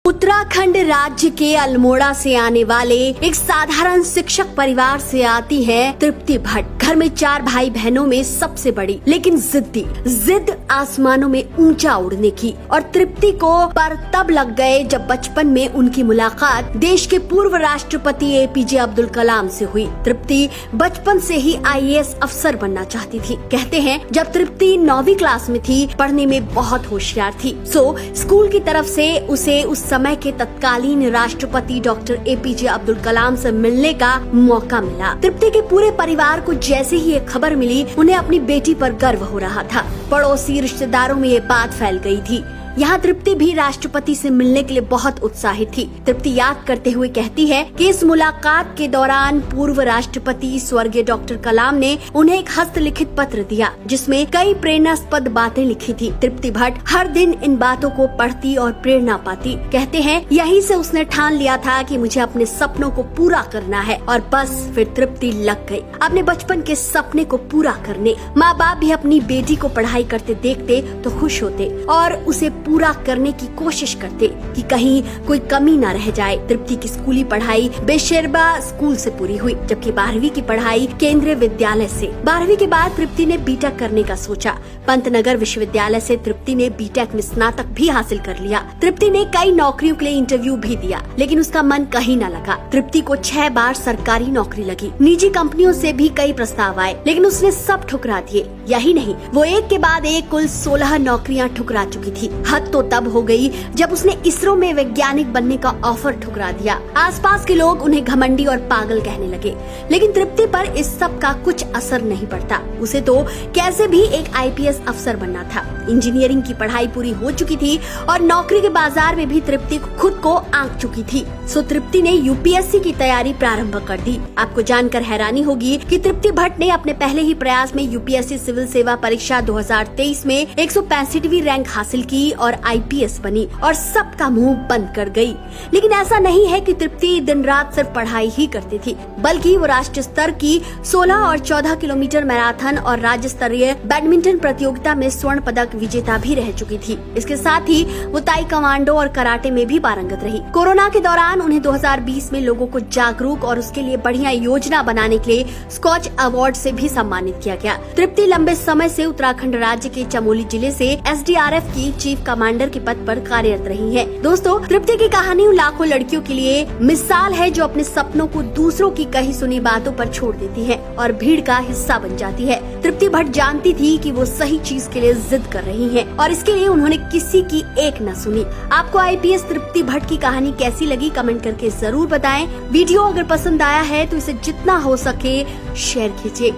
उत्तराखंड राज्य के अल्मोड़ा से आने वाले एक साधारण शिक्षक परिवार से आती है तृप्ति भट्ट। घर में 4 भाई बहनों में सबसे बड़ी, लेकिन जिद आसमानों में ऊंचा उड़ने की। और तृप्ति को पर तब लग गए जब बचपन में उनकी मुलाकात देश के पूर्व राष्ट्रपति एपीजे अब्दुल कलाम से हुई। तृप्ति बचपन से ही आईएएस अफसर बनना चाहती थी। कहते हैं जब तृप्ति 9वीं क्लास में थी, पढ़ने में बहुत होशियार थी। स्कूल की तरफ से उसे उस समय के तत्कालीन राष्ट्रपति डॉक्टर एपीजे अब्दुल कलाम से मिलने का मौका मिला। तृप्ति के पूरे परिवार को जैसे ही ये खबर मिली, उन्हें अपनी बेटी पर गर्व हो रहा था। पड़ोसी रिश्तेदारों में ये बात फैल गई थी। यहाँ तृप्ति भी राष्ट्रपति से मिलने के लिए बहुत उत्साहित थी। तृप्ति याद करते हुए कहती है कि इस मुलाकात के दौरान पूर्व राष्ट्रपति स्वर्गीय डॉक्टर कलाम ने उन्हें एक हस्तलिखित पत्र दिया, जिसमें कई प्रेरणास्पद बातें लिखी थी। तृप्ति भट्ट हर दिन इन बातों को पढ़ती और प्रेरणा पाती। कहते हैं यहीं से उसने ठान लिया था कि मुझे अपने सपनों को पूरा करना है। और बस फिर तृप्ति लग गई अपने बचपन के सपने को पूरा करने। माँ बाप भी अपनी बेटी को पढ़ाई करते देखते तो खुश होते और उसे पूरा करने की कोशिश करते कि कहीं कोई कमी न रह जाए। तृप्ति की स्कूली पढ़ाई बेशेरबा स्कूल से पूरी हुई, जबकि 12वीं की पढ़ाई केंद्रीय विद्यालय से। 12वीं के बाद तृप्ति ने बीटेक करने का सोचा। पंतनगर विश्वविद्यालय से तृप्ति ने बीटेक में स्नातक भी हासिल कर लिया। तृप्ति ने कई नौकरियों के लिए इंटरव्यू भी दिया, लेकिन उसका मन कहीं न लगा। तृप्ति को 6 बार सरकारी नौकरी लगी। निजी कंपनियों से भी कई प्रस्ताव आए, लेकिन उसने सब ठुकरा दिए। यही नहीं, वो एक के बाद एक कुल 16 नौकरियां ठुकरा चुकी थी। हद तो तब हो गई जब उसने इसरो में वैज्ञानिक बनने का ऑफर ठुकरा दिया। आसपास के लोग उन्हें घमंडी और पागल कहने लगे, लेकिन तृप्ति पर इस सब का कुछ असर नहीं पड़ता। उसे तो कैसे भी एक आईपीएस अफसर बनना था। इंजीनियरिंग की पढ़ाई पूरी हो चुकी थी और नौकरी के बाजार में भी तृप्ति खुद को आंक चुकी थी। तृप्ति ने यूपीएससी की तैयारी प्रारंभ कर दी। आपको जानकर हैरानी होगी कि तृप्ति भट्ट ने अपने पहले ही प्रयास में यूपीएससी सिविल सेवा परीक्षा 2023 में 165वीं रैंक हासिल की और आईपीएस बनी और सबका मुंह बंद कर गई। लेकिन ऐसा नहीं है कि तृप्ति दिन रात सिर्फ पढ़ाई ही करती थी, बल्कि वो राष्ट्रीय स्तर की 16 और 14 किलोमीटर मैराथन और राज्य स्तरीय बैडमिंटन प्रतियोगिता में स्वर्ण पदक विजेता भी रह चुकी थी। इसके साथ ही वो ताइक्वांडो और कराटे में भी पारंगत रही। कोरोना के दौरान उन्हें 2020 में लोगों को जागरूक और उसके लिए बढ़िया योजना बनाने के लिए स्कॉच अवार्ड से भी सम्मानित किया गया। तृप्ति लंबे समय से उत्तराखंड राज्य के चमोली जिले से एसडीआरएफ की चीफ कमांडर के पद पर कार्यरत रही है। दोस्तों, तृप्ति की कहानी लाखों लड़कियों के लिए मिसाल है, जो अपने सपनों को दूसरों की कही सुनी बातों पर छोड़ देती है और भीड़ का हिस्सा बन जाती है। तृप्ति भट्ट जानती थी कि वो सही चीज के लिए जिद कर रही है और इसके लिए उन्होंने किसी की एक न सुनी। आपको आईपीएस तृप्ति भट्ट की कहानी कैसी लगी, कमेंट करके जरूर बताएं। वीडियो अगर पसंद आया है तो इसे जितना हो सके शेयर कीजिए।